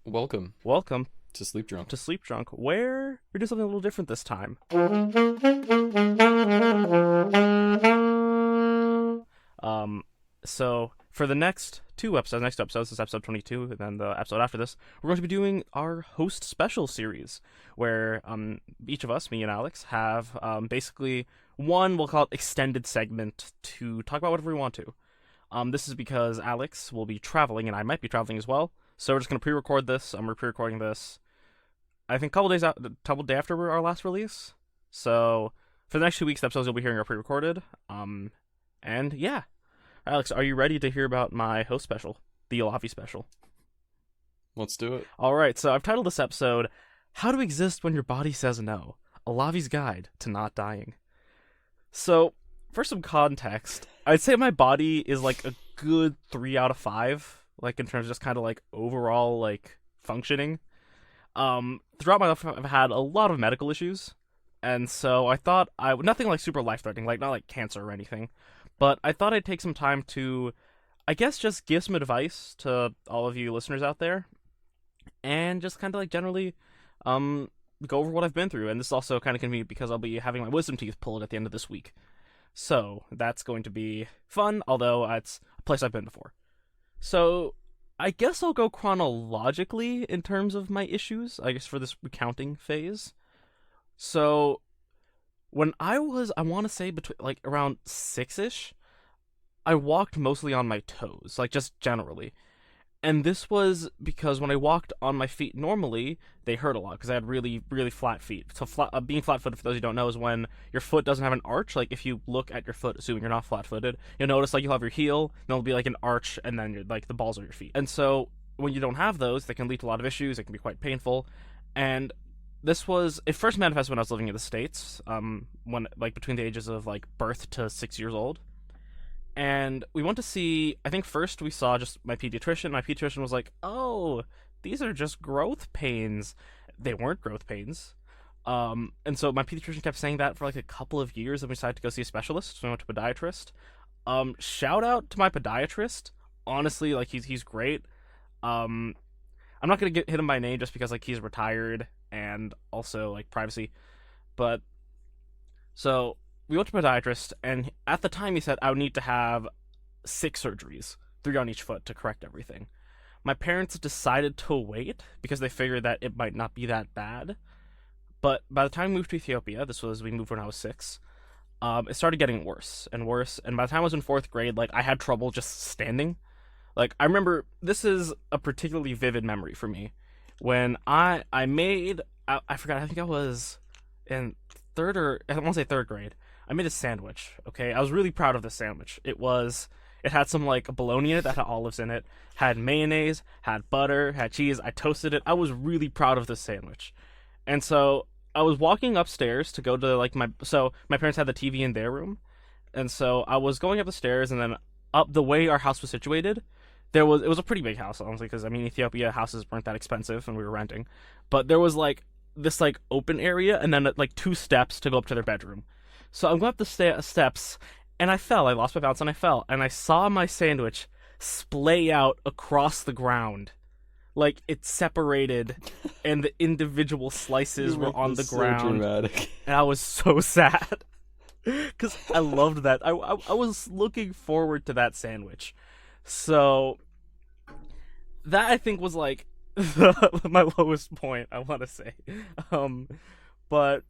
Welcome Welcome to Sleepdrunk. to Sleepdrunk, where we do something a little different this time. So for the next next episodes, this is episode 22, and then the episode after this, we're going to be doing our host special series, where each of us, me and Alex, have basically one, we'll call it extended segment to talk about whatever we want to. This is because Alex will be traveling, and I might be traveling as well. So we're just going to pre-record this. We're pre-recording this, I think, a couple day after our last release. So for the next 2 weeks, episodes you'll be hearing are pre-recorded. And yeah, Alex, are you ready to hear about my host special, the Alavi special? Let's do it. All right. So I've titled this episode "How to Exist When Your Body Says No: Alavi's Guide to Not Dying." So for some context, I'd say my body is like a good 3 out of 5. Like in terms of just kind of like overall like functioning. Throughout my life I've had a lot of medical issues, and so I thought nothing like super life threatening, like not like cancer or anything, but I thought I'd take some time to, I guess, just give some advice to all of you listeners out there, and just kind of like generally, go over what I've been through. And this is also kind of convenient because I'll be having my wisdom teeth pulled at the end of this week, so that's going to be fun. Although it's a place I've been before. So, I guess I'll go chronologically in terms of my issues, I guess, for this recounting phase. So, when I want to say between, like, around 6-ish, I walked mostly on my toes, like, just generally. And this was because when I walked on my feet normally, they hurt a lot because I had really, really flat feet. So being flat-footed, for those who don't know, is when your foot doesn't have an arch. Like if you look at your foot, assuming you're not flat-footed, you'll notice like you'll have your heel, and there'll be like an arch, and then like the balls of your feet. And so when you don't have those, they can lead to a lot of issues. It can be quite painful. And it first manifested when I was living in the States, when like between the ages of like birth to 6 years old. And we went to see, I think first we saw just my pediatrician. My pediatrician was like, "Oh, these are just growth pains." They weren't growth pains. And so my pediatrician kept saying that for like a couple of years, and we decided to go see a specialist. So we went to a podiatrist. Shout out to my podiatrist. Honestly, like he's great. I'm not gonna hit him by name just because like he's retired and also like privacy. But so we went to a podiatrist, and at the time he said I would need to have 6 surgeries, 3 on each foot, to correct everything. My parents decided to wait because they figured that it might not be that bad. But by the time we moved to Ethiopia, we moved when I was 6, it started getting worse and worse. And by the time I was in 4th grade, like I had trouble just standing. Like I remember, this is a particularly vivid memory for me. When I forgot, I think I was in I want to say 3rd grade. I made a sandwich, okay? I was really proud of this sandwich. It had some, like, bologna in it that had olives in it, had mayonnaise, had butter, had cheese. I toasted it. I was really proud of this sandwich. And so I was walking upstairs to go to, like, my parents had the TV in their room. And so I was going up the stairs, and then up the way our house was situated, it was a pretty big house, honestly, because, I mean, Ethiopia houses weren't that expensive, and we were renting. But there was, like, this, like, open area, and then, like, 2 steps to go up to their bedroom. So I'm going up the steps, and I fell. I lost my balance, and I fell. And I saw my sandwich splay out across the ground. Like, it separated, and the individual slices were on the ground. So dramatic. And I was so sad. Because I loved that. I was looking forward to that sandwich. So, that I think was, like, my lowest point, I want to say. But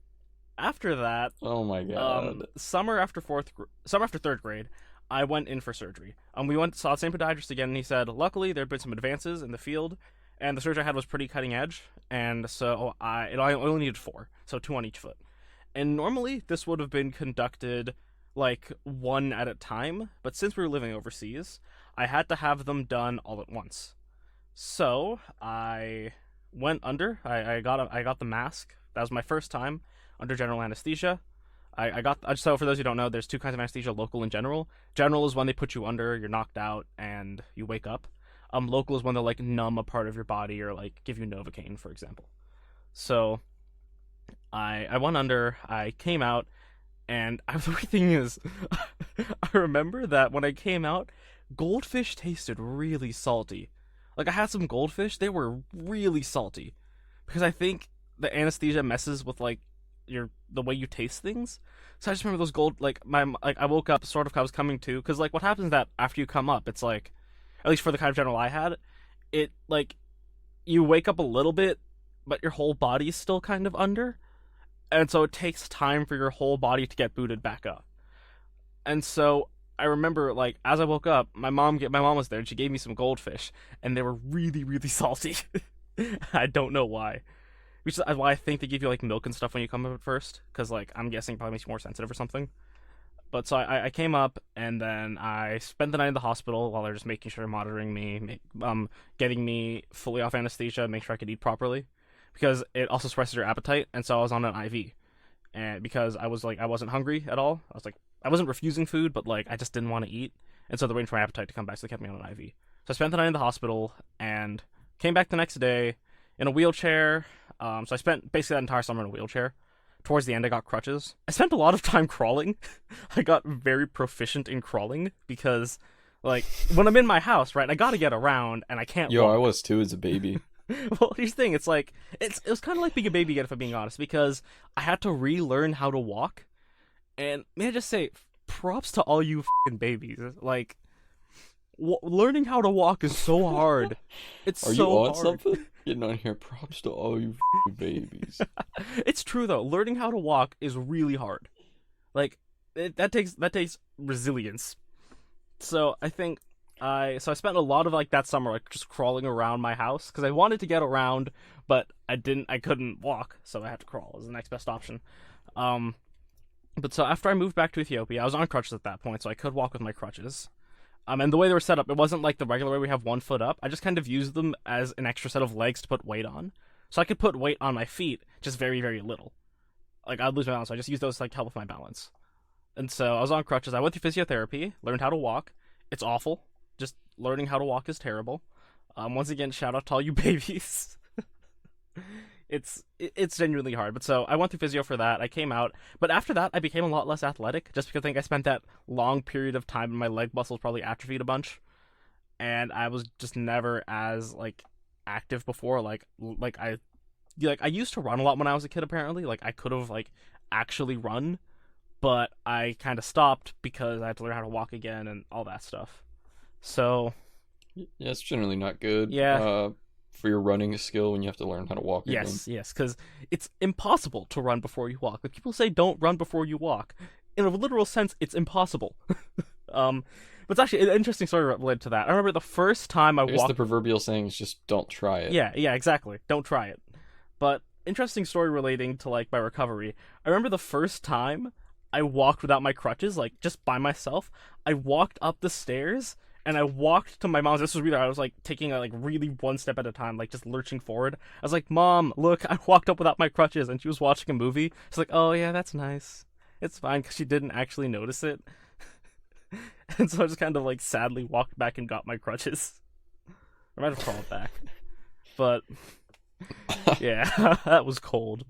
after that, Oh my god. summer after 3rd grade, I went in for surgery. Saw the same podiatrist again, and he said, luckily there had been some advances in the field, and the surgery I had was pretty cutting edge, and so I only needed 4, so 2 on each foot. And normally this would have been conducted like 1 at a time, but since we were living overseas, I had to have them done all at once. So I went under. I got the mask. That was my first time under general anesthesia. So for those who don't know, there's 2 kinds of anesthesia: local and general. General is when they put you under, you're knocked out, and you wake up. Local is when they'll like numb a part of your body or like give you Novocaine, for example. So I went under, I came out, and the weird thing is, I remember that when I came out, goldfish tasted really salty. Like, I had some goldfish. They were really salty because I think the anesthesia messes with like the way you taste things. So I just remember those I woke up sort of I was coming to, because like what happens is that after you come up, it's like, at least for the kind of general I had, it like you wake up a little bit, but your whole body's still kind of under, and so it takes time for your whole body to get booted back up. And so I remember, like, as I woke up, my mom was there and she gave me some goldfish, and they were really, really salty. I don't know why. Which is why I think they give you like milk and stuff when you come up at first, because like I'm guessing it probably makes you more sensitive or something. But so I came up, and then I spent the night in the hospital while they're just making sure, monitoring me, getting me fully off anesthesia, make sure I could eat properly, because it also suppresses your appetite. And so I was on an IV, and because I wasn't hungry at all, I wasn't refusing food, but like I just didn't want to eat, and so they're waiting for my appetite to come back, so they kept me on an IV. So I spent the night in the hospital and came back the next day in a wheelchair. So I spent basically that entire summer in a wheelchair. Towards the end, I got crutches. I spent a lot of time crawling. I got very proficient in crawling because, like, when I'm in my house, right, I gotta get around, and I can't walk. I was too as a baby. Well, here's the thing. It's like, it was kind of like being a baby again, if I'm being honest, because I had to relearn how to walk. And may I just say, props to all you fucking babies. Like, learning how to walk is so hard. It's Are so you on hard. something? Getting on here, props to all you babies. It's true though. Learning how to walk is really hard. Like, that takes resilience. So I think I spent a lot of like that summer like just crawling around my house because I wanted to get around, but I couldn't walk, so I had to crawl as the next best option. But so after I moved back to Ethiopia, I was on crutches at that point, so I could walk with my crutches. And the way they were set up, it wasn't like the regular way we have one foot up. I just kind of used them as an extra set of legs to put weight on. So I could put weight on my feet, just very, very little. Like, I'd lose my balance, so I just used those to like help with my balance. And so I was on crutches. I went through physiotherapy, learned how to walk. It's awful. Just learning how to walk is terrible. Once again, shout out to all you babies. It's genuinely hard. But so I went through physio for that. I came out. But after that, I became a lot less athletic, just because I think I spent that long period of time and my leg muscles probably atrophied a bunch. And I was just never as, like, active before. I used to run a lot when I was a kid, apparently. Like, I could have, like, actually run. But I kind of stopped because I had to learn how to walk again and all that stuff. So... yeah, it's generally not good. Yeah. For your running skill when you have to learn how to walk again. Yes, because it's impossible to run before you walk. Like, people say don't run before you walk. In a literal sense, it's impossible. But it's actually an interesting story related to that. I remember the first time I guess walked... the proverbial saying is just don't try it. Yeah, exactly. Don't try it. But interesting story relating to, like, my recovery. I remember the first time I walked without my crutches, like, just by myself. I walked up the stairs... and I walked to my mom's. This was weird. I was like taking like really one step at a time, like just lurching forward. I was like, "Mom, look, I walked up without my crutches." And she was watching a movie. She's like, "Oh yeah, that's nice. It's fine," because she didn't actually notice it. And so I just kind of like sadly walked back and got my crutches. I might have crawled back, but yeah, that was cold.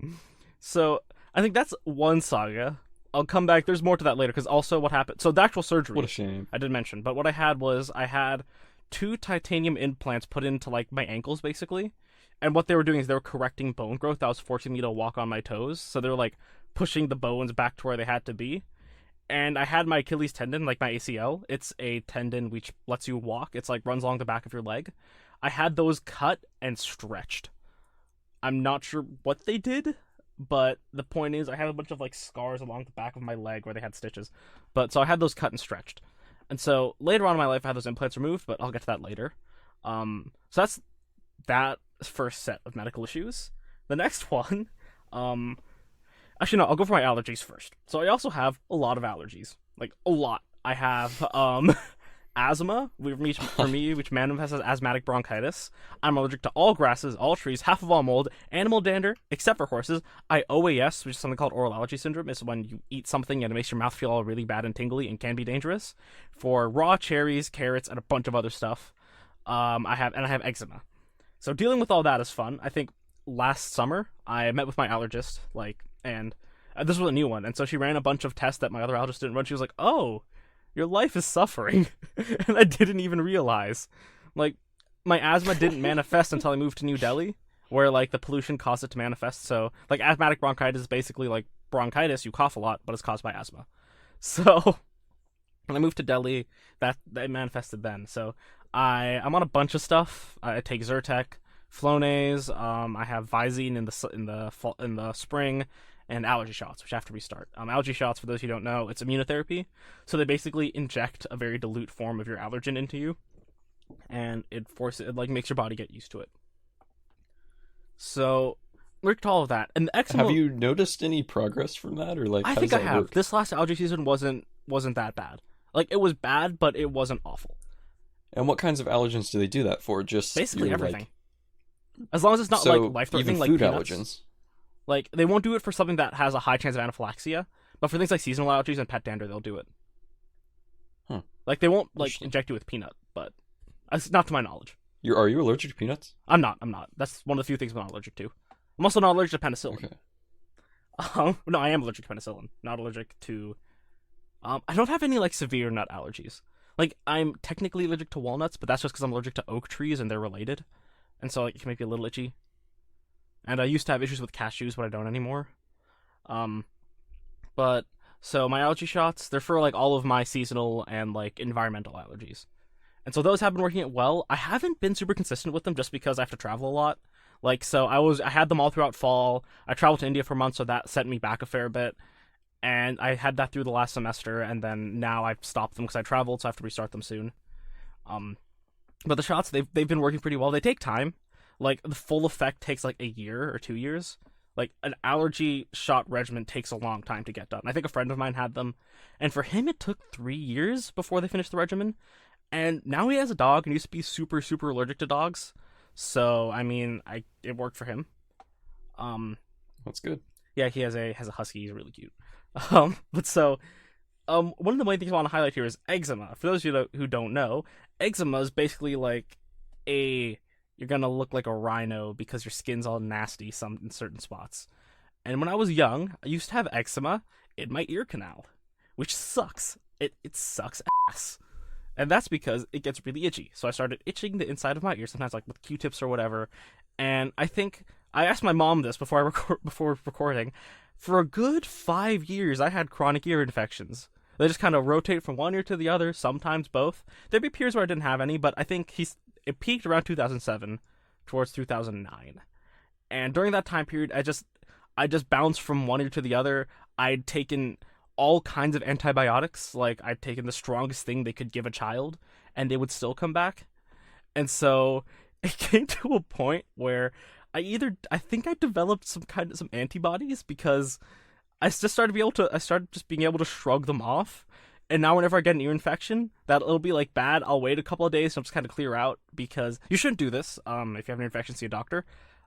So I think that's one saga. I'll come back. There's more to that later, because also what happened... so the actual surgery... what a shame. I did mention, but what I had was I had 2 titanium implants put into, like, my ankles, basically. And what they were doing is they were correcting bone growth that was forcing me to walk on my toes. So they were, like, pushing the bones back to where they had to be. And I had my Achilles tendon, like my ACL. It's a tendon which lets you walk. It's, like, runs along the back of your leg. I had those cut and stretched. I'm not sure what they did... but the point is, I have a bunch of, like, scars along the back of my leg where they had stitches. But, so I had those cut and stretched. And so, later on in my life, I had those implants removed, but I'll get to that later. So that's that first set of medical issues. The next one, actually, no, I'll go for my allergies first. So I also have a lot of allergies. Like, a lot. I have, asthma, for me, which manifests as asthmatic bronchitis. I'm allergic to all grasses, all trees, half of all mold, animal dander, except for horses. I OAS, which is something called oral allergy syndrome. It's when you eat something and it makes your mouth feel all really bad and tingly and can be dangerous. For raw cherries, carrots, and a bunch of other stuff. I have eczema. So dealing with all that is fun. I think last summer, I met with my allergist, and this was a new one, and so she ran a bunch of tests that my other allergist didn't run. She was like, "Oh, your life is suffering," and I didn't even realize. Like, my asthma didn't manifest until I moved to New Delhi, where like the pollution caused it to manifest. So like asthmatic bronchitis is basically like bronchitis, you cough a lot, but it's caused by asthma. So when I moved to Delhi, that manifested then. So I'm on a bunch of stuff. I take Zyrtec, Flonase. I have Visine in the spring, and allergy shots, which I have to restart. Allergy shots, for those who don't know, it's immunotherapy. So they basically inject a very dilute form of your allergen into you, and it makes your body get used to it. So look at all of that, and the eczema. Have you noticed any progress from that, or like? I think I have. This last allergy season wasn't that bad. Like it was bad, but it wasn't awful. And what kinds of allergens do they do that for? Just basically everything. As long as it's not like life-threatening, even like food peanuts. allergens. Like they won't do it for something that has a high chance of anaphylaxia, but for things like seasonal allergies and pet dander, they'll do it. Huh. Like they won't like inject you with peanut, but it's not to my knowledge. Are you allergic to peanuts? I'm not. That's one of the few things I'm not allergic to. I'm also not allergic to penicillin. Okay. No, I am allergic to penicillin. Not allergic to. I don't have any like severe nut allergies. Like I'm technically allergic to walnuts, but that's just because I'm allergic to oak trees and they're related, and so like it can make me a little itchy. And I used to have issues with cashews, but I don't anymore. But so my allergy shots, they're for like all of my seasonal and like environmental allergies. And so those have been working out well. I haven't been super consistent with them just because I have to travel a lot. Like so I had them all throughout fall. I traveled to India for months, so that set me back a fair bit. And I had that through the last semester, and then now I've stopped them because I traveled, so I have to restart them soon. But the shots, they've been working pretty well. They take time. Like, the full effect takes, like, a year or 2 years. Like, an allergy shot regimen takes a long time to get done. I think a friend of mine had them, and for him it took 3 years before they finished the regimen. And now he has a dog, and he used to be super, super allergic to dogs. So, I mean, it worked for him. That's good. Yeah, he has a husky. He's really cute. One of the main things I want to highlight here is eczema. For those of you who don't know, eczema is basically like you're gonna look like a rhino because your skin's all nasty in certain spots. And when I was young, I used to have eczema in my ear canal, which sucks. It sucks ass. And that's because it gets really itchy. So I started itching the inside of my ear, sometimes like with Q-tips or whatever. And I think I asked my mom this before recording. For a good 5 years, I had chronic ear infections. They just kind of rotate from one ear to the other, sometimes both. There'd be periods where I didn't have any, but I think it peaked around 2007 towards 2009. And during that time period, I just bounced from one ear to the other. I'd taken all kinds of antibiotics, like I'd taken the strongest thing they could give a child, and they would still come back. And so it came to a point where I think I developed some antibodies because I started just being able to shrug them off. And now whenever I get an ear infection, it'll be like bad, I'll wait a couple of days and just kind of clear out, because you shouldn't do this. If you have an infection, see a doctor.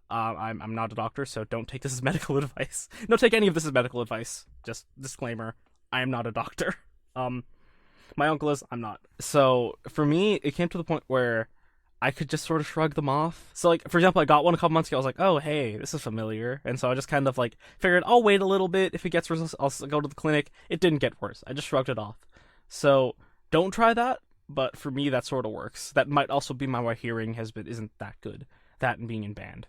I'm not a doctor, so don't take this as medical advice. Don't take any of this as medical advice. Just disclaimer, I am not a doctor. My uncle is, I'm not. So for me, it came to the point where I could just sort of shrug them off. So like, for example, I got one a couple months ago. I was like, oh, hey, this is familiar. And so I just kind of like figured I'll wait a little bit. If it gets worse, I'll go to the clinic. It didn't get worse. I just shrugged it off. So don't try that. But for me, that sort of works. That might also be my hearing isn't that good. That and being in band.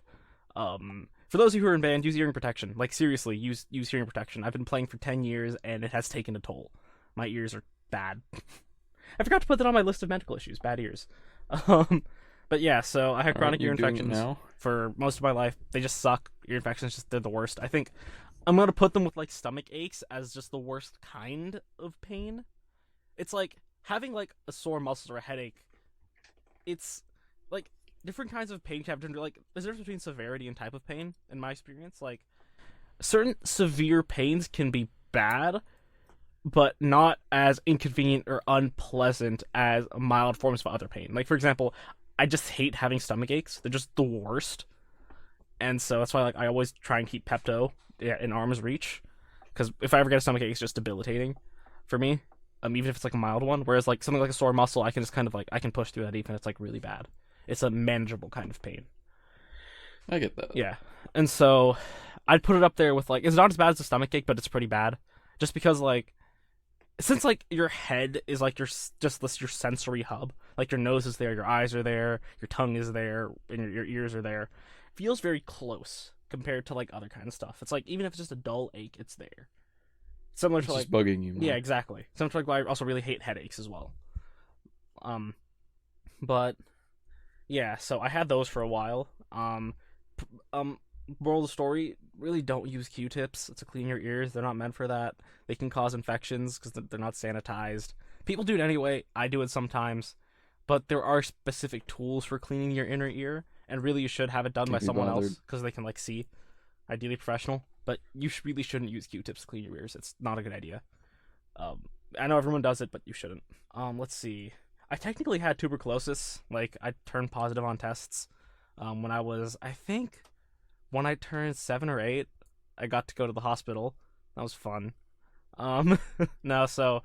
For those of you who are in band, use hearing protection. Like seriously, use hearing protection. I've been playing for 10 years and it has taken a toll. My ears are bad. I forgot to put that on my list of medical issues. Bad ears. But yeah, so I had chronic ear infections for most of my life. They just suck. Ear infections, they're the worst. I think I'm going to put them with like stomach aches as just the worst kind of pain. It's like having like a sore muscle or a headache. It's like different kinds of pain have different, like there's a difference between severity and type of pain in my experience. Like certain severe pains can be bad, but not as inconvenient or unpleasant as mild forms of other pain. Like for example, I just hate having stomach aches. They're just the worst. And so that's why like I always try and keep Pepto in arm's reach, because if I ever get a stomach ache, it's just debilitating for me. Even if it's like a mild one. Whereas like something like a sore muscle, I can just kind of like I can push through that even if it's like really bad. It's a manageable kind of pain. I get that. Yeah. And so I'd put it up there with like, it's not as bad as a stomach ache, but it's pretty bad. Just because like, since like your head is like your sensory hub, Like your nose is there, your eyes are there, your tongue is there, and your ears are there. Feels very close compared to like other kind of stuff. It's like even if it's just a dull ache, it's there. Similar It's to just like bugging you more. yeah, exactly. Similar to like why I also really hate headaches as well. But yeah, so I had those for a while. Moral of the story: really don't use Q-tips to clean your ears. They're not meant for that. They can cause infections because they're not sanitized. People do it anyway. I do it sometimes, but there are specific tools for cleaning your inner ear, and really you should have it done by Can't be someone bothered. else because they can like see. Ideally professional, but you really shouldn't use Q-tips to clean your ears. It's not a good idea. I know everyone does it, but you shouldn't. Let's see. I technically had tuberculosis. Like I turned positive on tests. When I was, I think, when I turned 7 or 8, I got to go to the hospital. That was fun. No, so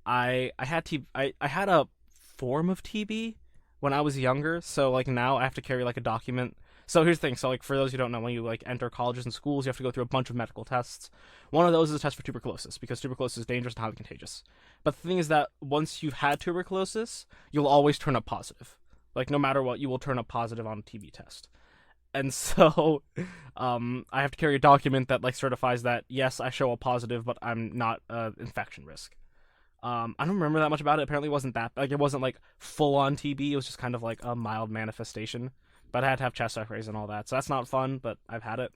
I had a form of TB when I was younger. So like now I have to carry like a document. So here's the thing. So like for those who don't know, when you like enter colleges and schools, you have to go through a bunch of medical tests. One of those is a test for tuberculosis because tuberculosis is dangerous and highly contagious. But the thing is that once you've had tuberculosis, you'll always turn up positive. Like no matter what, you will turn up positive on a TB test. And so, I have to carry a document that like certifies that yes, I show a positive, but I'm not infection risk. I don't remember that much about it. Apparently, it wasn't that like it wasn't like full on TB. It was just kind of like a mild manifestation. But I had to have chest X-rays and all that, so that's not fun. But I've had it.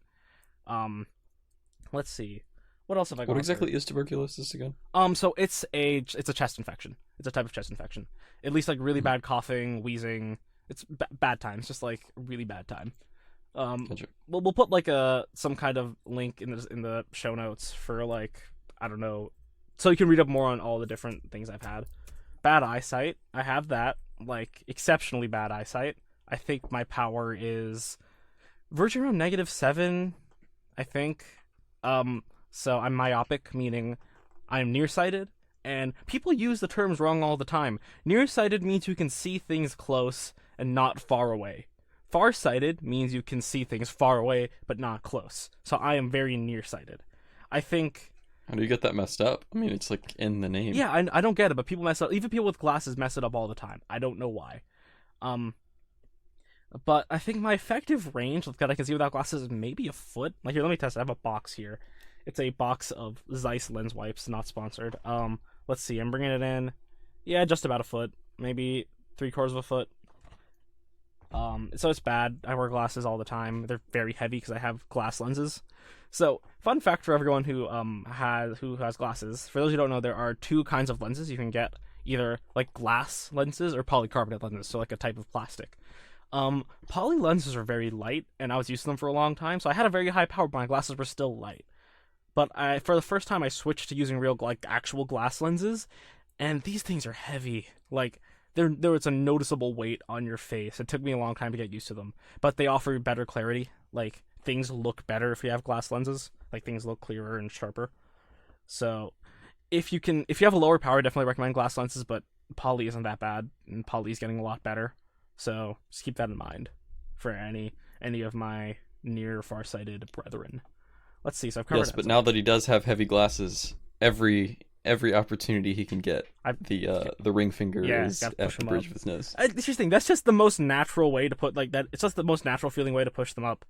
Let's see, what else have I got? What exactly is tuberculosis again? So it's a chest infection. It's a type of chest infection. At least like really bad coughing, wheezing. It's bad time. It's just like really bad time. Gotcha. We'll put like some kind of link in the show notes for like I don't know, so you can read up more on all the different things I've had. Bad eyesight. I have that, like exceptionally bad eyesight. I think my power is verging around -7. I think. So I'm myopic, meaning I'm nearsighted, and people use the terms wrong all the time. Nearsighted means you can see things close and not far away. Farsighted means you can see things far away but not close. So I am very nearsighted. I think. How do you get that messed up? I mean, it's like in the name. Yeah, I don't get it, but people mess up. Even people with glasses mess it up all the time. I don't know why. But I think my effective range that I can see without glasses is maybe a foot. Like here, let me test. I have a box here. It's a box of Zeiss lens wipes, not sponsored. Let's see. I'm bringing it in. Yeah, just about a foot, maybe 3/4 of a foot. So it's bad. I wear glasses all the time. They're very heavy because I have glass lenses. So, fun fact for everyone who has glasses. For those who don't know, there are 2 kinds of lenses you can get. Either like glass lenses or polycarbonate lenses, so like a type of plastic. Poly lenses are very light, and I was using them for a long time, so I had a very high power, but my glasses were still light. But for the first time, I switched to using real, like, actual glass lenses, and these things are heavy. Like, it's a noticeable weight on your face. It took me a long time to get used to them, but they offer better clarity. Like, things look better if you have glass lenses. Like, things look clearer and sharper. So, if you have a lower power, I definitely recommend glass lenses, but poly isn't that bad, and poly is getting a lot better. So just keep that in mind for any of my near farsighted brethren. Let's see. So I've covered. Yes, but now that he does have heavy glasses, every opportunity he can get, the ring finger is at the bridge of his nose. It's just thing. That's just the most natural way to put like that. It's just the most natural feeling way to push them up.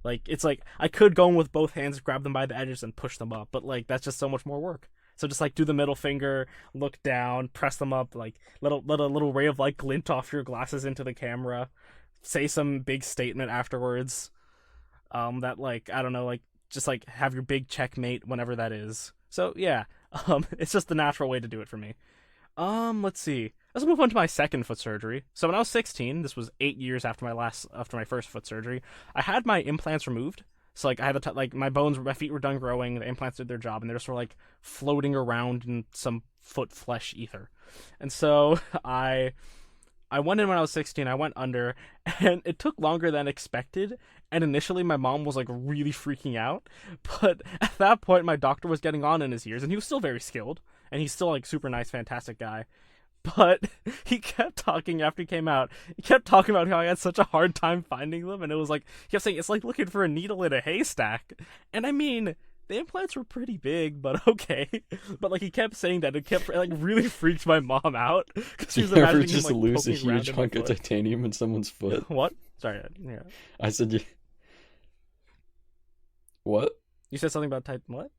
Like it's like I could go in with both hands, grab them by the edges, and push them up, but like that's just so much more work. So just like do the middle finger, look down, press them up, like let a little ray of light glint off your glasses into the camera, say some big statement afterwards. That like I don't know, like just like have your big checkmate whenever that is. So yeah, it's just the natural way to do it for me. Let's see. Let's move on to my second foot surgery. So when I was 16, this was 8 years after my first foot surgery, I had my implants removed. So like I had like my feet were done growing. The implants did their job, and they were sort of like floating around in some foot flesh ether. And so I went in when I was 16. I went under, and it took longer than expected. And initially, my mom was like really freaking out. But at that point, my doctor was getting on in his years, and he was still very skilled, and he's still like super nice, fantastic guy. But he kept talking after he came out. He kept talking about how I had such a hard time finding them, and it was like he kept saying it's like looking for a needle in a haystack. And I mean, the implants were pretty big, but okay. But like he kept saying that, it kept like really freaked my mom out because she was You ever imagining just him, like, lose a poking around huge in my hunk of foot. titanium in someone's foot? What? Sorry, yeah. I said, what? You said something about what?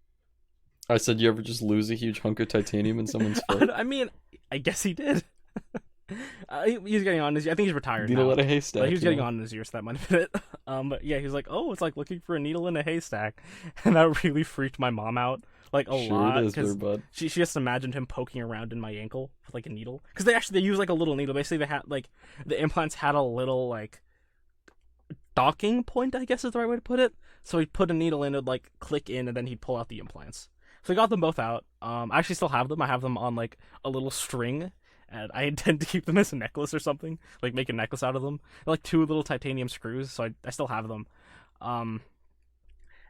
I said, you ever just lose a huge hunk of titanium in someone's foot? I mean, I guess he did. He's getting on his. I think he's retired Needle now. in a haystack. But he was getting on in his years, so that might have been it. But yeah, he was like, "Oh, it's like looking for a needle in a haystack," and that really freaked my mom out, like a lot. Sure it is, there, bud. She just imagined him poking around in my ankle with like a needle, because they use like a little needle. Basically, they had like the implants had a little like docking point, I guess is the right way to put it. So he'd put a needle in, it'd like click in, and then he'd pull out the implants. So we got them both out. I actually still have them. I have them on like a little string, and I intend to keep them as a necklace or something, like make a necklace out of them. They're like 2 little titanium screws, so I still have them.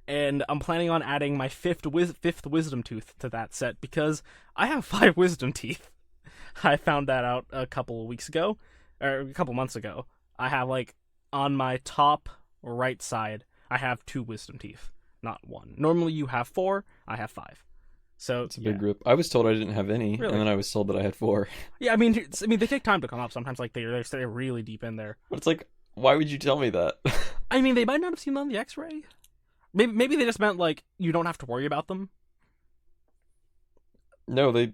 And I'm planning on adding my fifth wisdom tooth to that set because I have 5 wisdom teeth. I found that out a couple of weeks ago, or a couple months ago. I have like on my top right side, I have 2 wisdom teeth, not 1. Normally you have 4, I have 5. So it's a big group. I was told I didn't have any, really? And then I was told that I had 4. Yeah, I mean, they take time to come up. Sometimes, like they're really deep in there. But it's like, why would you tell me that? I mean, they might not have seen them on the X-ray. Maybe they just meant like you don't have to worry about them. No, they.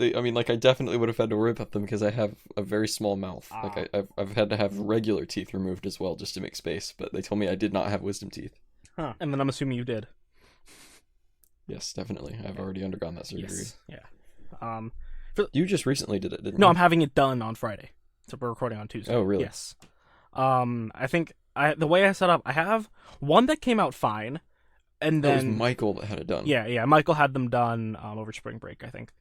I mean, like I definitely would have had to worry about them because I have a very small mouth. Like I've had to have regular teeth removed as well just to make space. But they told me I did not have wisdom teeth. Huh? And then I'm assuming you did. Yes, definitely. I've already undergone that surgery. Yes. Yeah. You just recently did it, didn't you? No, I'm having it done on Friday. So we're recording on Tuesday. Oh, really? Yes. I think the way I set up, I have one that came out fine, and then it was Michael that had it done. Yeah. Michael had them done over spring break, I think.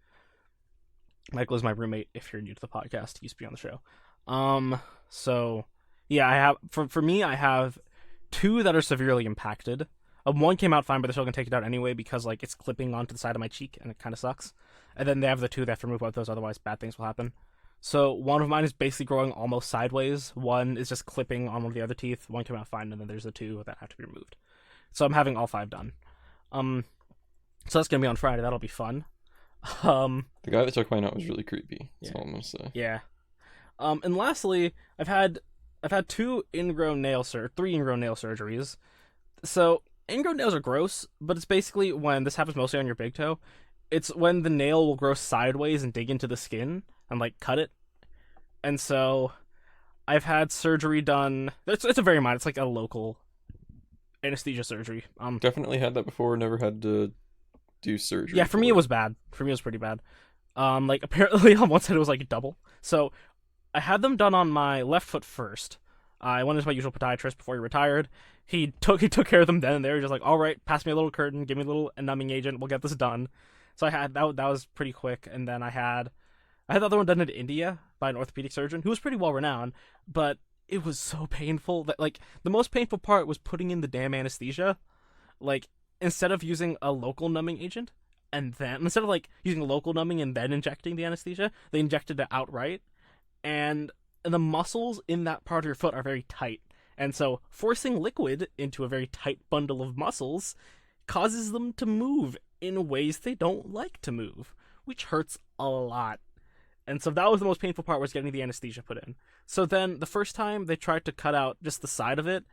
Michael is my roommate. If you're new to the podcast, he used to be on the show. So yeah, I have for me, I have 2 that are severely impacted. One came out fine, but they're still gonna take it out anyway because like it's clipping onto the side of my cheek and it kind of sucks. And then they have the 2 they have to remove both those, otherwise bad things will happen. So one of mine is basically growing almost sideways. One is just clipping on one of the other teeth. One came out fine, and then there's the 2 that have to be removed. So I'm having all 5 done. So that's gonna be on Friday. That'll be fun. The guy that took mine out was really creepy. That's all I'm gonna say. Yeah. And lastly, I've had 3 ingrown nail surgeries. So ingrown nails are gross, but it's basically when this happens mostly on your big toe. It's when the nail will grow sideways and dig into the skin and like cut it. And so I've had surgery done. It's a very minor. It's like a local anesthesia surgery. Definitely had that before. Never had to do surgery. Yeah, for me it was bad. For me it was pretty bad. Like apparently on one side it was like double. So I had them done on my left foot first. I went into my usual podiatrist before he retired. He took care of them then and there. He was just like, all right, pass me a little curtain, give me a little numbing agent, we'll get this done. So I had that was pretty quick. And then I had the other one done in India by an orthopedic surgeon who was pretty well renowned, but it was so painful that like the most painful part was putting in the damn anesthesia. Like instead of using a local numbing agent and then instead of like using local numbing and then injecting the anesthesia, they injected it outright. And the muscles in that part of your foot are very tight. And so forcing liquid into a very tight bundle of muscles causes them to move in ways they don't like to move, which hurts a lot. And so that was the most painful part, was getting the anesthesia put in. So then the first time they tried to cut out just the side of it,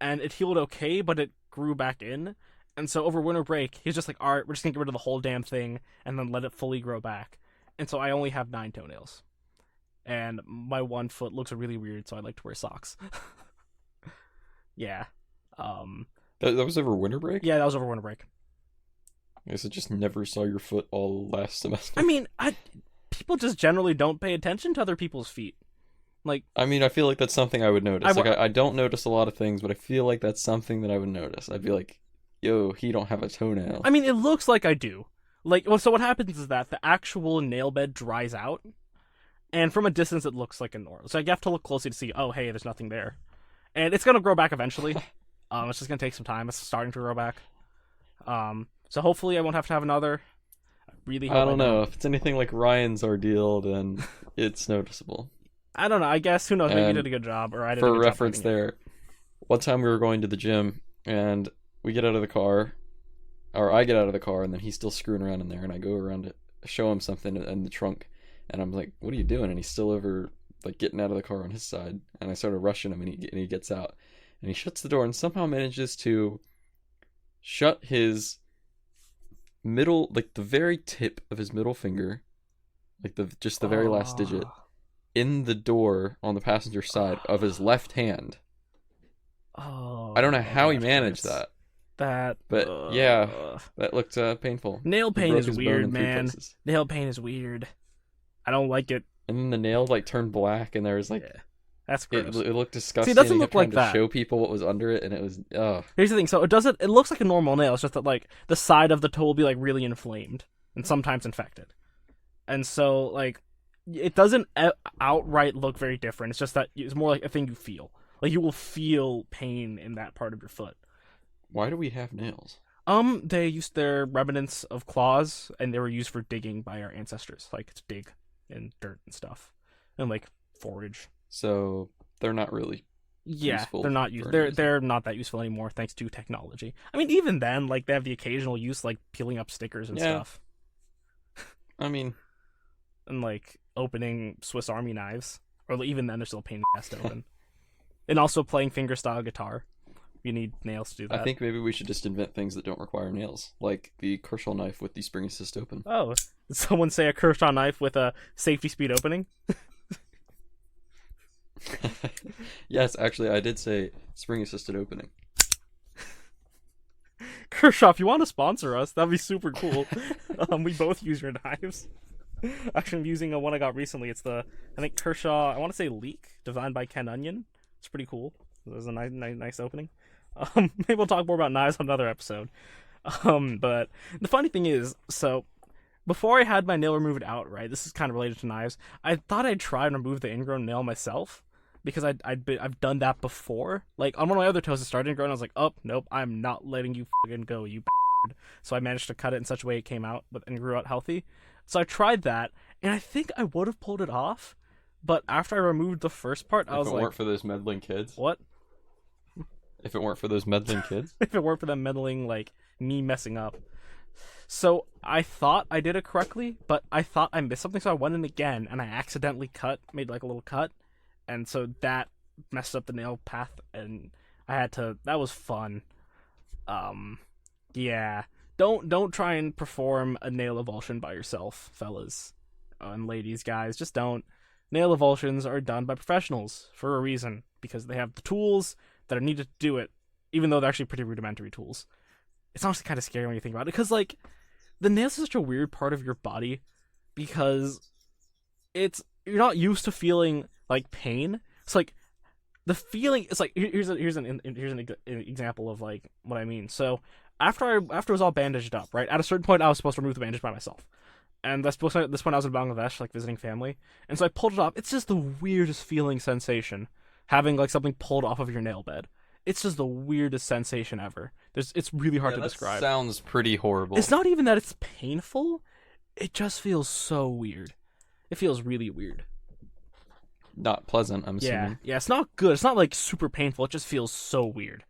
and it healed okay, but it grew back in. And so over winter break, he's just like, all right, we're just going to get rid of the whole damn thing and then let it fully grow back. And so I only have 9 toenails. And my one foot looks really weird, so I like to wear socks. Yeah. That was over winter break? Yeah, that was over winter break. I guess I just never saw your foot all last semester. I mean, people just generally don't pay attention to other people's feet. Like, I mean, I feel like that's something I would notice. I don't notice a lot of things, but I feel like that's something that I would notice. I'd be like, yo, he don't have a toenail. I mean, it looks like I do. Like, well, so what happens is that the actual nail bed dries out, and from a distance it looks like a normal. So you have to look closely to see, oh, hey, there's nothing there. And it's going to grow back eventually. It's just going to take some time. It's starting to grow back. So hopefully I won't have to have another. I don't know. If it's anything like Ryan's ordeal, then it's noticeable. I don't know. I guess, who knows? Maybe you did a good job, or I did a good job. For reference there, one time we were going to the gym, and we get out of the car, or I get out of the car, and then he's still screwing around in there, and I go around to show him something in the trunk, and I'm like, what are you doing? And he's still over, like, getting out of the car on his side, and I started rushing him, and he gets out, and he shuts the door, and somehow manages to shut his middle, like, the very tip of his middle finger, like, the very last digit, in the door on the passenger side of his left hand. Oh, I don't know how he managed that. But yeah, that looked painful. Nail pain is weird, man. Nail pain is weird. I don't like it. And then the nail like turned black, and there was like, that's gross. It looked disgusting. See, it doesn't look like that. that. To show people what was under it, and it was. Here's the thing. So it looks like a normal nail. It's just that like the side of the toe will be like really inflamed and sometimes infected, and so like it doesn't outright look very different. It's just that it's more like a thing you feel. Like you will feel pain in that part of your foot. Why do we have nails? They used their remnants of claws, and they were used for digging by our ancestors, like to dig in dirt and stuff, and like forage. So they're not really. Yeah, useful they're not used. They're not that useful anymore, thanks to technology. I mean, even then, like they have the occasional use, like peeling up stickers and stuff. I mean, and like opening Swiss Army knives, or even then, they're still a pain in the ass to open. And also playing fingerstyle guitar. You need nails to do that. I think maybe we should just invent things that don't require nails, like the Kershaw knife with the spring assist open. Oh, did someone say a Kershaw knife with a safety speed opening? Yes, actually, I did say spring assisted opening. Kershaw, if you want to sponsor us, that'd be super cool. We both use your knives. Actually, I'm using one I got recently. It's I think Kershaw, I want to say Leak, designed by Ken Onion. It's pretty cool. There's a nice opening. Maybe we'll talk more about knives on another episode. But the funny thing is, so before I had my nail removed outright, this is kind of related to knives. I thought I'd try and remove the ingrown nail myself because I've done that before. Like on one of my other toes, it started ingrown. I was like, oh nope, I'm not letting you fucking go, you bastard. So I managed to cut it in such a way it came out and grew out healthy. So I tried that, and I think I would have pulled it off. But after I removed the first part, I was like, if it weren't for those meddling kids. What? If it weren't for those meddling kids? If it weren't for them meddling, like, me messing up. So, I thought I did it correctly, but I thought I missed something, so I went in again, and I accidentally made, like, a little cut, and so that messed up the nail path, and I had to, that was fun. Yeah. Don't try and perform a nail avulsion by yourself, fellas. And ladies, guys, just don't. Nail avulsions are done by professionals for a reason, because they have the tools that are needed to do it, even though they're actually pretty rudimentary tools. It's honestly kind of scary when you think about it, because, like, the nails is such a weird part of your body, because you're not used to feeling, like, pain. It's like, the feeling, it's like, here's an example of, like, what I mean. So, after it was all bandaged up, right, at a certain point, I was supposed to remove the bandage by myself. And this point I was in Bangladesh, like, visiting family. And so I pulled it off. It's just the weirdest feeling sensation, having, like, something pulled off of your nail bed. It's just the weirdest sensation ever. It's really hard to describe. Sounds pretty horrible. It's not even that it's painful. It just feels so weird. It feels really weird. Not pleasant, I'm assuming. Yeah, it's not good. It's not, like, super painful. It just feels so weird.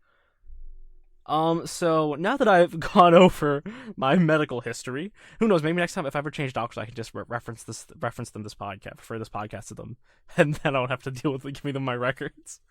So now that I've gone over my medical history, who knows? Maybe next time if I ever change doctors, I can just reference them this podcast, refer this podcast to them, and then I don't have to deal with giving them my records.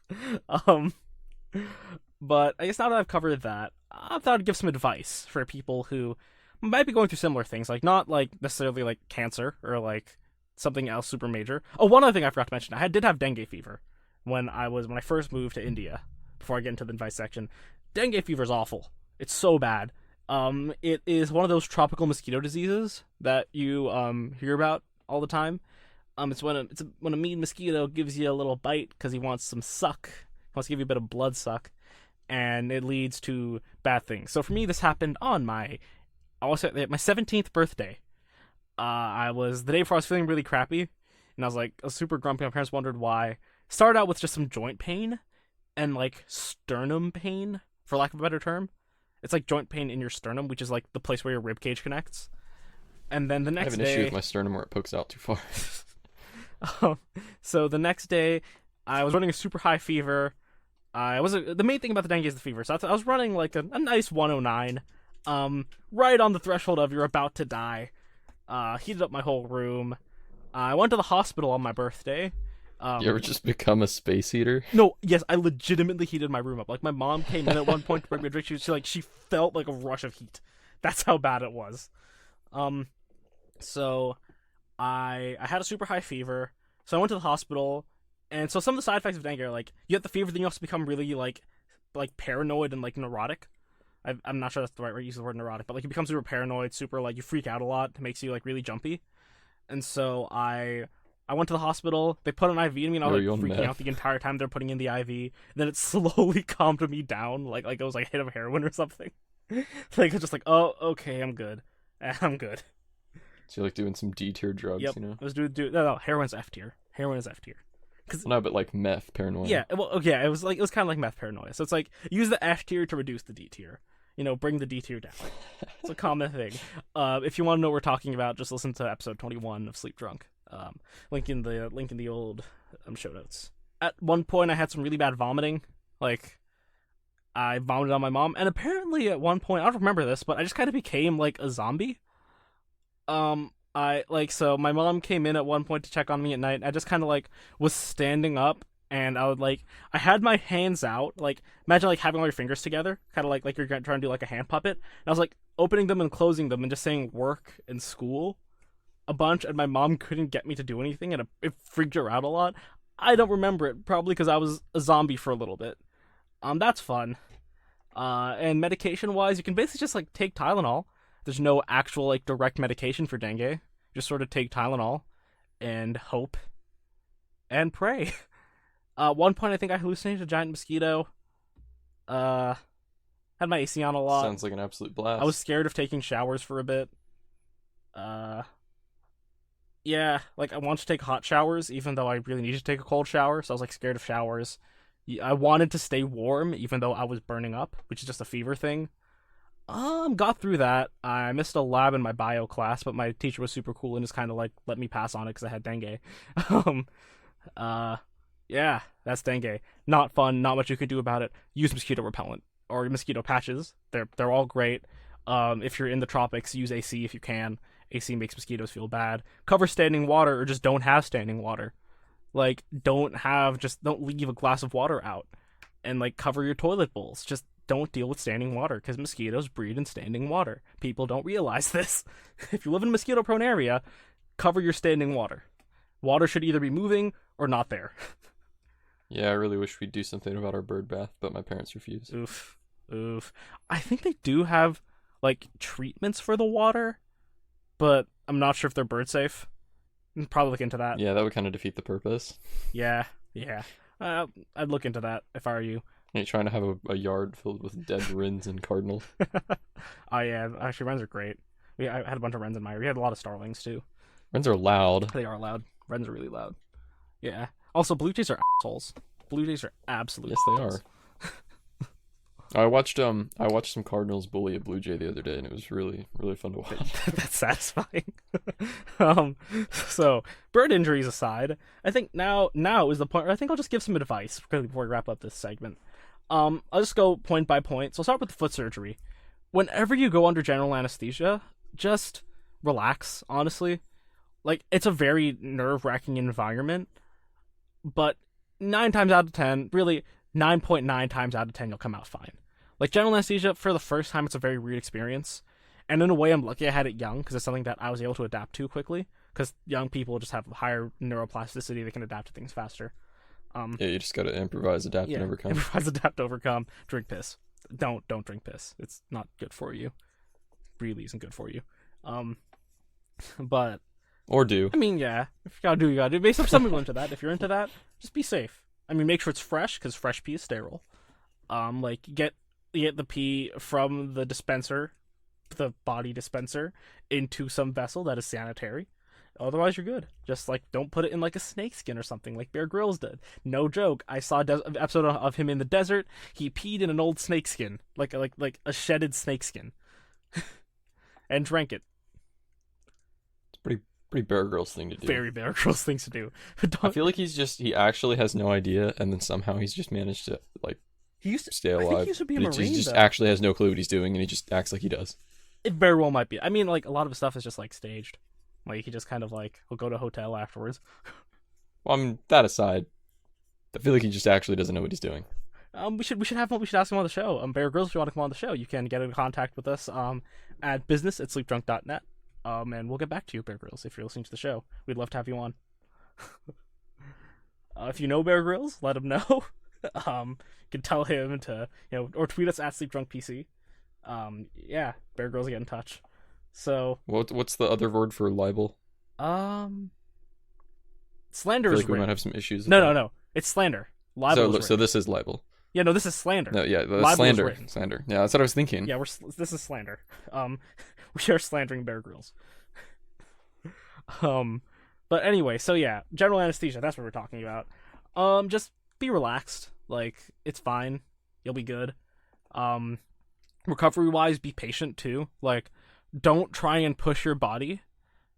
But I guess now that I've covered that, I thought I'd give some advice for people who might be going through similar things, like not like necessarily like cancer or like something else super major. Oh, one other thing I forgot to mention: I did have dengue fever when I first moved to India. Before I get into the advice section. Dengue fever is awful. It's so bad. It is one of those tropical mosquito diseases that you hear about all the time. It's when a mean mosquito gives you a little bite because he wants some suck. He wants to give you a bit of blood suck, and it leads to bad things. So for me, this happened on my 17th birthday. I was the day before I was feeling really crappy, and I was super grumpy. My parents wondered why. Started out with just some joint pain and like sternum pain, for lack of a better term. It's like joint pain in your sternum, which is like the place where your rib cage connects. And then the next day, I have an issue with my sternum where it pokes out too far. So the next day, I was running a super high fever. The main thing about the dengue is the fever. So I was running like a nice 109, Right on the threshold of you're about to die. Heated up my whole room. I went to the hospital on my birthday. You ever just become a space heater? No, yes, I legitimately heated my room up. Like, my mom came in at one point to bring me a drink. She felt like a rush of heat. That's how bad it was. So I had a super high fever. So I went to the hospital, and so some of the side effects of dengue are like you get the fever, then you also become really like paranoid and like neurotic. I'm not sure that's the right use of the word neurotic, but like you become super paranoid, super like you freak out a lot. It makes you like really jumpy. And so I went to the hospital. They put an IV in me, and I was like freaking out the entire time they're putting in the IV. And then it slowly calmed me down, like it was like a hit of heroin or something. Like it's just like, oh, okay, I'm good. I'm good. So you're like doing some D tier drugs, Yep. you know? I was doing no, heroin's F tier. Heroin is F tier. No, but like meth paranoia. Yeah, well, yeah, it was kind of like meth paranoia. So it's like use the F tier to reduce the D tier. You know, bring the D tier down. It's a common thing. If you want to know what we're talking about, just listen to episode 21 of Sleep Drunk. Link in the old show notes. At one point, I had some really bad vomiting. Like, I vomited on my mom, and apparently at one point, I don't remember this, but I just kind of became like a zombie. So my mom came in at one point to check on me at night. I just kind of like was standing up, and I had my hands out, like imagine like having all your fingers together, kind of like you're trying to do like a hand puppet. And I was like opening them and closing them and just saying work and school a bunch, and my mom couldn't get me to do anything, and it freaked her out a lot. I don't remember it, probably because I was a zombie for a little bit. That's fun. And medication wise, you can basically just like take Tylenol. There's no actual like direct medication for dengue. Just sort of take Tylenol and hope and pray. One point I think I hallucinated a giant mosquito. Had my AC on a lot. Sounds like an absolute blast. I was scared of taking showers for a bit. Yeah, like I wanted to take hot showers even though I really needed to take a cold shower, so I was like scared of showers. I wanted to stay warm even though I was burning up, which is just a fever thing. Got through that. I missed a lab in my bio class, but my teacher was super cool and just kind of like let me pass on it because I had dengue. Yeah, that's dengue. Not fun. Not much you can do about it. Use mosquito repellent or mosquito patches. They're all great. If you're in the tropics, use AC if you can. AC makes mosquitoes feel bad. Cover standing water or just don't have standing water. Like don't leave a glass of water out, and like cover your toilet bowls. Just don't deal with standing water because mosquitoes breed in standing water. People don't realize this. If you live in a mosquito-prone area, cover your standing water. Water should either be moving or not there. Yeah, I really wish we'd do something about our bird bath, but my parents refuse. Oof. I think they do have like treatments for the water, but I'm not sure if they're bird safe. Probably look into that. Yeah, that would kind of defeat the purpose. Yeah. I'd look into that if I were you. You're trying to have a yard filled with dead wrens and cardinals. Oh yeah, actually wrens are great. I had a bunch of wrens in my area. We had a lot of starlings too. Wrens are loud. They are loud. Wrens are really loud. Yeah. Also, blue jays are assholes. Blue jays are absolute Yes, they assholes. are. I watched some cardinals bully a blue jay the other day, and it was really, really fun to watch. That's satisfying. So bird injuries aside, I think now is the point where I think I'll just give some advice before we wrap up this segment. I'll just go point by point. So I'll start with the foot surgery. Whenever you go under general anesthesia, just relax, honestly. Like, it's a very nerve-wracking environment, but 9 times out of 10, really 9.9 times out of 10, you'll come out fine. Like, general anesthesia, for the first time, it's a very weird experience. And in a way, I'm lucky I had it young, because it's something that I was able to adapt to quickly, because young people just have higher neuroplasticity, they can adapt to things faster. Yeah, you just gotta improvise, adapt, and overcome. Improvise, adapt, overcome. Drink piss. Don't drink piss. It's not good for you. Really isn't good for you. But or do. I mean, yeah. If you gotta do, you gotta do. Based on some people into that. If you're into that, just be safe. I mean, make sure it's fresh, because fresh pee is sterile. Like get the pee from the dispenser, the body dispenser, into some vessel that is sanitary. Otherwise, you're good. Just like don't put it in like a snakeskin or something like Bear Grylls did. No joke. I saw an episode of him in the desert. He peed in an old snakeskin, like a shedded snakeskin, and drank it. It's pretty Bear Grylls thing to do. Very Bear Grylls things to do. I feel like he actually has no idea, and then somehow he's just managed to like He used to stay I alive. think he used to be a But Marine, he just though. actually has no clue what he's doing, and he just acts like he does. It very well might be. I mean, like, a lot of his stuff is just, like, staged. Like, he just kind of, like, will go to a hotel afterwards. Well, I mean, that aside, I feel like he just actually doesn't know what he's doing. We should ask him on the show. Bear Grylls, if you want to come on the show, you can get in contact with us at business@sleepdrunk.net. And we'll get back to you, Bear Grylls, if you're listening to the show. We'd love to have you on. If you know Bear Grylls, let him know. You can tell him to, or tweet us at SleepDrunkPC. Yeah, Bear Grylls, get in touch. So, What's the other word for libel? slander I feel is like we rape. might have some issues. With No. It's slander. Libel is So rape. this is libel. Yeah, no, this is slander. No, yeah, Libel is slander. rape. Slander. Yeah, that's what I was thinking. Yeah, this is slander. We are slandering Bear Grylls. But anyway, so yeah, general anesthesia. That's what we're talking about. Just be relaxed. Like, it's fine. You'll be good. Recovery wise, be patient too. Like, don't try and push your body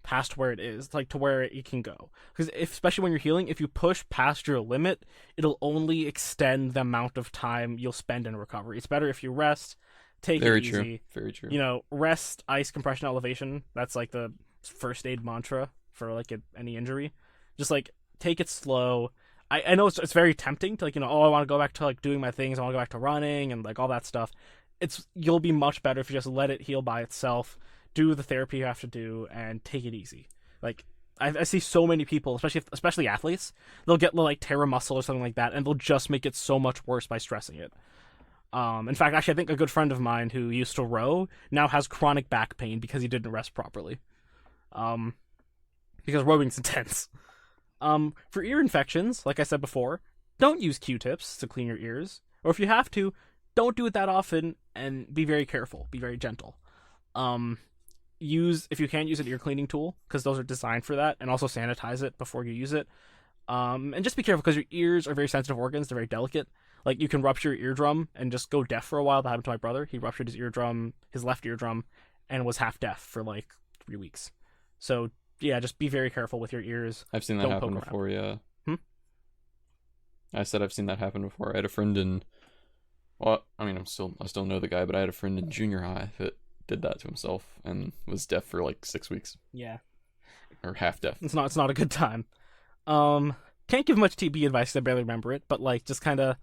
past where it is, like, to where it can go. Because especially when you're healing, if you push past your limit, it'll only extend the amount of time you'll spend in recovery. It's better if you rest, take it easy. Very true. Rest, ice, compression, elevation. That's like the first aid mantra for like any injury. Just like take it slow. I know it's very tempting to, like, oh, I want to go back to like doing my things. I want to go back to running and like all that stuff. You'll be much better if you just let it heal by itself. Do the therapy you have to do and take it easy. Like, I see so many people, especially athletes, they'll get like tear a muscle or something like that, and they'll just make it so much worse by stressing it. In fact, actually, I think a good friend of mine who used to row now has chronic back pain because he didn't rest properly. Because rowing's intense. For ear infections, like I said before, don't use Q-tips to clean your ears. Or if you have to, don't do it that often, and be very careful. Be very gentle. If you can, use an ear cleaning tool, because those are designed for that, and also sanitize it before you use it. And just be careful, because your ears are very sensitive organs. They're very delicate. Like, you can rupture your eardrum and just go deaf for a while. That happened to my brother. He ruptured his left eardrum, and was half deaf for like 3 weeks. So yeah, just be very careful with your ears. I've seen that happen before. Yeah. I said I've seen that happen before. I had a friend in. Well, I mean, I still know the guy, but I had a friend in junior high that did that to himself and was deaf for like 6 weeks. Yeah. Or half deaf. It's not a good time. Can't give much TB advice, I barely remember it, but like, just kind of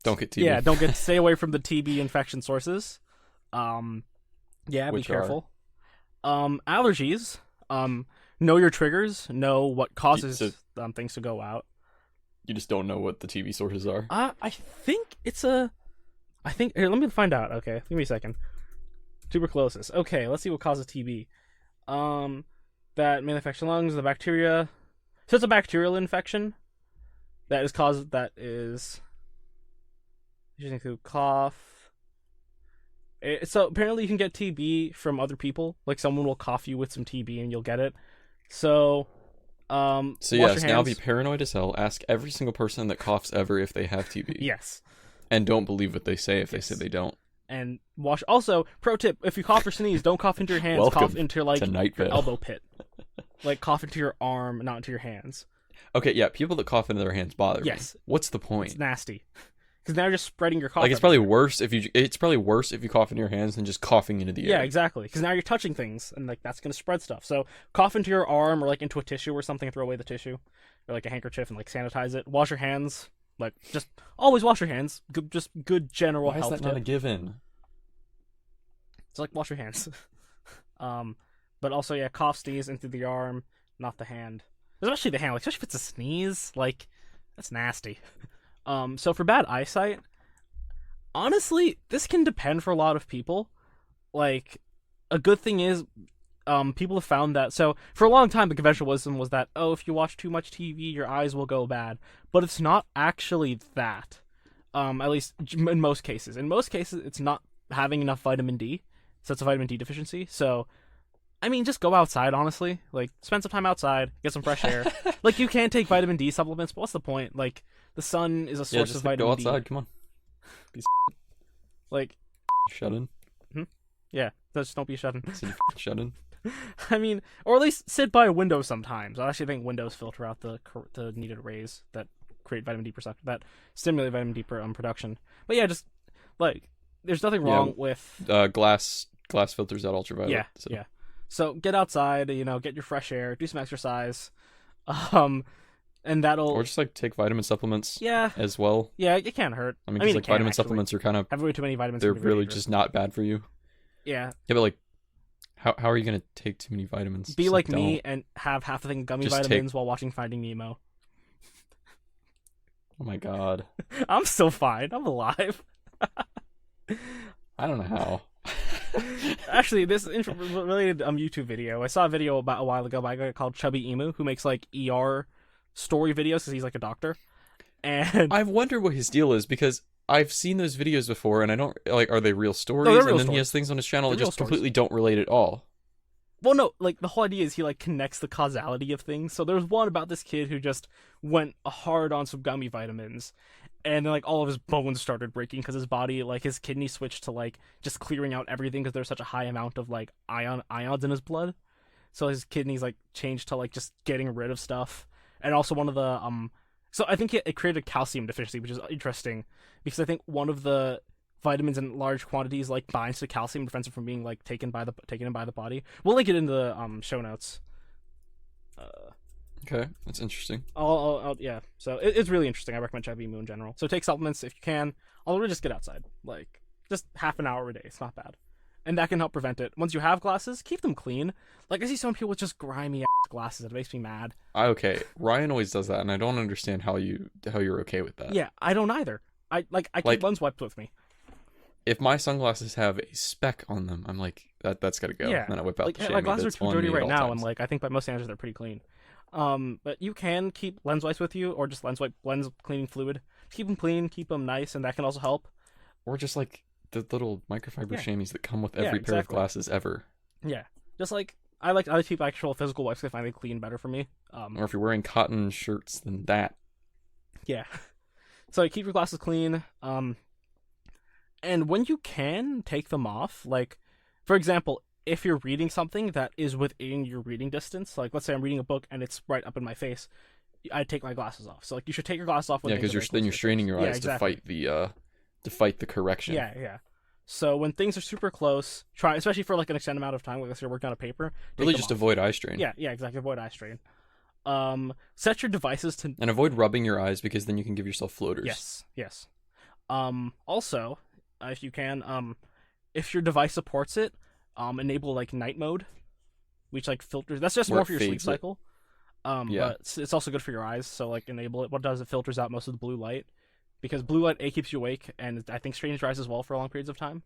don't get TB. Yeah, stay away from the TB infection sources. Yeah, be careful. Allergies. Know your triggers. Know what causes things to go out. You just don't know what the TB sources are. I think here, let me find out. Okay, give me a second. Tuberculosis. Okay, let's see what causes TB. That may affect your lungs, the bacteria. So it's a bacterial infection that is usually through cough. So apparently you can get TB from other people. Like, someone will cough you with some TB and you'll get it. So yes, now be paranoid as hell. Ask every single person that coughs ever if they have TB. Yes. And don't believe what they say if they say they don't. And wash. Also, pro tip: if you cough or sneeze, don't cough into your hands. Welcome cough into like your Vale. elbow pit. Like, cough into your arm, not into your hands. Okay, yeah, people that cough into their hands bother me. Yes. What's the point? It's nasty. Because now you're just spreading your cough. Like, it's probably worse if you cough into your hands than just coughing into the air. Yeah, exactly. Because now you're touching things, and like, that's gonna spread stuff. So cough into your arm or like into a tissue or something. Throw away the tissue, or like a handkerchief, and like sanitize it. Wash your hands. Like, just always wash your hands. Just good general health. Why is that not a given? It's like, wash your hands. But also, yeah, cough, sneeze into the arm, not the hand. Especially the hand. Like, especially if it's a sneeze. Like, that's nasty. So for bad eyesight, honestly, this can depend for a lot of people. Like, a good thing is, people have found that. So for a long time, the conventional wisdom was that, if you watch too much TV, your eyes will go bad. But it's not actually that. At least in most cases. In most cases, it's not having enough vitamin D. So it's a vitamin D deficiency. So, I mean, just go outside, honestly. Like, spend some time outside, get some fresh air. Like, you can take vitamin D supplements, but what's the point? Like, the sun is a source of vitamin D. Go outside, come on. Like, shut in. Yeah, just don't be shut in. Shut in. I mean, or at least sit by a window sometimes. I actually think windows filter out the needed rays that create vitamin D production, that stimulate vitamin D production. But yeah, just like there's nothing wrong with glass filters out ultraviolet. Yeah, so. yeah. So get outside, get your fresh air, do some exercise, and that'll Or just like take vitamin supplements. Yeah. As well. Yeah, it can't hurt. I mean, like vitamin supplements are kind of have way too many vitamins. They're really just not bad for you. Yeah. Yeah, but like, how are you gonna take too many vitamins? Be like me and have half the thing gummy vitamins while watching Finding Nemo. Oh my god. I'm still fine. I'm alive. I don't know how. Actually, this related YouTube video. I saw a video about a while ago by a guy called Chubby Emu who makes like ER story videos because he's like a doctor. And I've wondered what his deal is because I've seen those videos before and I don't like. Are they real stories? No, they're real and then stories. he has things on his channel that just stories. completely don't relate at all. Well, no, like the whole idea is he like connects the causality of things. So there was one about this kid who just went hard on some gummy vitamins, and then like all of his bones started breaking because his body, like his kidney switched to like just clearing out everything because there's such a high amount of like ions in his blood. So his kidneys like changed to like just getting rid of stuff. And also one of the so I think it created a calcium deficiency, which is interesting because I think one of the vitamins in large quantities like binds to calcium, prevents it from being like taken in by the body. We'll link it in the show notes. Okay, that's interesting. Yeah. So it's really interesting. I recommend Chubby Emu in general. So take supplements if you can. Although just get outside, like just half an hour a day. It's not bad, and that can help prevent it. Once you have glasses, keep them clean. Like I see some people with just grimy ass glasses. It makes me mad. Okay, Ryan always does that, and I don't understand how you're okay with that. Yeah, I don't either. I keep lens wipes with me. If my sunglasses have a speck on them, I'm like, that's gotta go. Yeah. And then I whip out the chamois. My glasses are that's too on dirty me at right all now, times. and like I think by most standards they're pretty clean. But you can keep lens wipes with you, or just lens cleaning fluid. Keep them clean, keep them nice, and that can also help. Or just like the little microfiber chamois that come with every Yeah, pair of exactly. glasses ever. Yeah, just like I like to keep actual physical wipes. I find they clean better for me. Or if you're wearing cotton shirts, then that. Yeah. So keep your glasses clean. And when you can, take them off. Like, for example, if you're reading something that is within your reading distance, like let's say I'm reading a book and it's right up in my face, I take my glasses off. So like you should take your glasses off. When because you're straining your eyes to fight the correction. Yeah. So when things are super close, try, especially for like an extended amount of time, like if you're working on a paper. Really, just avoid eye strain. Yeah, exactly. Avoid eye strain. Set your devices to and avoid rubbing your eyes because then you can give yourself floaters. Yes. Also, if you can, if your device supports it, enable like night mode, which like filters. That's just more for your sleep cycle. But it's also good for your eyes. So like enable it. What it does, it filters out most of the blue light, because blue light keeps you awake, and I think strain dries as well for long periods of time.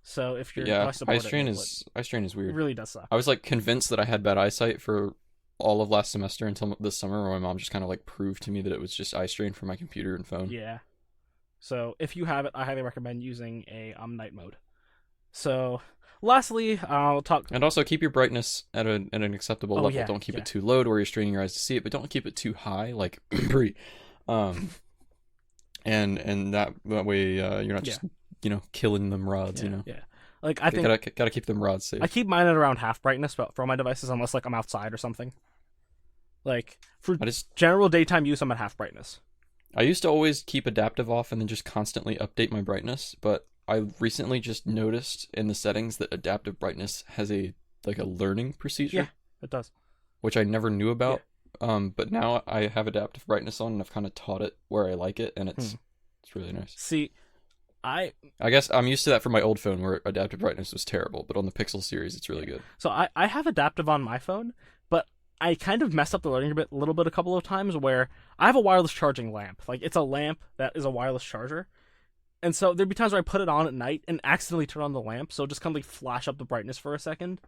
So if your device supports eye strain is weird. It really does suck. I was like convinced that I had bad eyesight for all of last semester until this summer, where my mom just kind of like proved to me that it was just eye strain from my computer and phone. Yeah. So if you have it, I highly recommend using a night mode. So lastly, I'll talk. And also keep your brightness at an acceptable level. Yeah, don't keep it too low to where you're straining your eyes to see it, but don't keep it too high, like Brie. And that way you're not just killing them rods. Yeah. Like I think gotta keep them rods safe. I keep mine at around half brightness for all my devices, unless like I'm outside or something. Like for general daytime use, I'm at half brightness. I used to always keep adaptive off and then just constantly update my brightness, but I recently just noticed in the settings that adaptive brightness has a learning procedure. Yeah, it does. Which I never knew about. Yeah. But now I have adaptive brightness on and I've kind of taught it where I like it, and it's really nice. See, I guess I'm used to that from my old phone where adaptive brightness was terrible, but on the Pixel series it's really good. So I have adaptive on my phone, but I kind of messed up the learning a little bit a couple of times where I have a wireless charging lamp. Like it's a lamp that is a wireless charger. And so there'd be times where I put it on at night and accidentally turn on the lamp, so it just kind of like flash up the brightness for a second.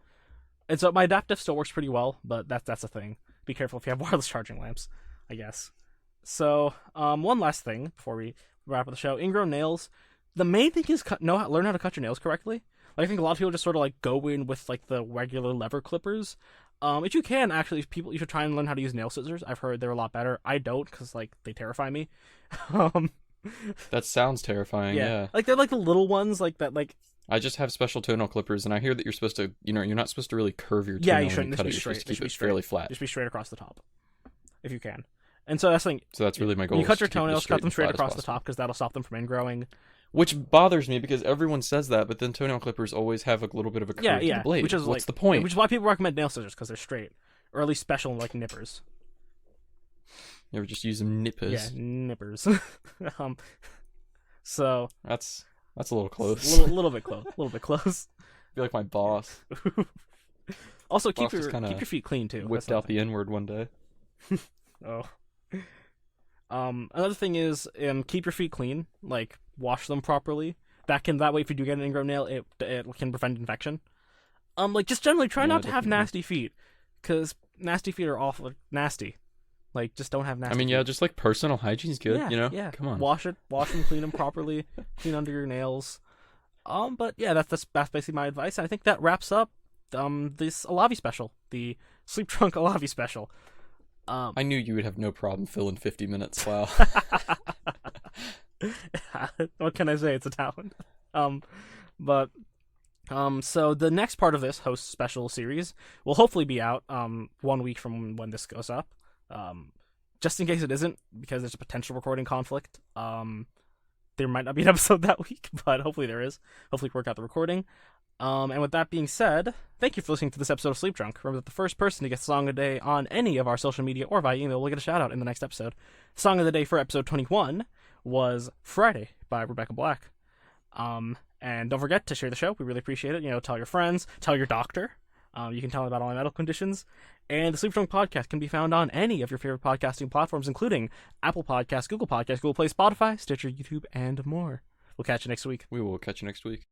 And so my adaptive still works pretty well, but that's a thing. Be careful if you have wireless charging lamps, I guess. So, one last thing before we wrap up the show. Ingrown nails. The main thing is learn how to cut your nails correctly. Like, I think a lot of people just sort of like go in with like the regular lever clippers. If you can, actually, you should try and learn how to use nail scissors. I've heard they're a lot better. I don't, because like they terrify me. That sounds terrifying. Yeah. Like they're like the little ones like that. Like I just have special toenail clippers, and I hear that you're supposed to, you're not supposed to really curve your toenail. Yeah, you shouldn't. Cut it. You're supposed to keep it fairly flat. Just be straight across the top, if you can. And so that's the thing. So that's really my goal. When you cut your is to keep it toenails, cut them and straight flat as across the possible. top because that'll stop them from ingrowing. Which bothers me because everyone says that, but then toenail clippers always have a little bit of a curve to the blade. Which is What's the point? Which is why people recommend nail scissors because they're straight, or at least special like nippers. You ever just use them nippers? Yeah, nippers. So That's a little close. little bit close. A little bit close. I feel like my boss Also, keep Boss just your kinda feet clean too. whipped out the N-word one day. Oh. Another thing is, keep your feet clean. Like, wash them properly. That way, if you do get an ingrown nail, it can prevent infection. Like, just generally try not to have definitely. nasty feet, because nasty feet are awful nasty. Like, just don't have nasty. I mean, feet. yeah, just like personal hygiene's good, Yeah, you know. Yeah. Come on. Wash them, clean them properly, clean under your nails. But yeah, that's basically my advice. I think that wraps up this Alavi special, the Sleepdrunk Alavi special. I knew you would have no problem filling 50 minutes. Wow. What can I say? It's a talent. So the next part of this host special series will hopefully be out 1 week from when this goes up. Just in case it isn't, because there's a potential recording conflict. There might not be an episode that week, but hopefully there is. Hopefully we work out the recording. And with that being said, thank you for listening to this episode of Sleep Drunk. Remember that the first person to get Song of the Day on any of our social media or via email will get a shout out in the next episode. Song of the Day for episode 21 was Friday by Rebecca Black. And don't forget to share the show. We really appreciate it. Tell your friends, tell your doctor. You can tell them about all my medical conditions. And the Sleep Drunk podcast can be found on any of your favorite podcasting platforms, including Apple Podcasts, Google Podcasts, Google Play, Spotify, Stitcher, YouTube, and more. We'll catch you next week. We will catch you next week.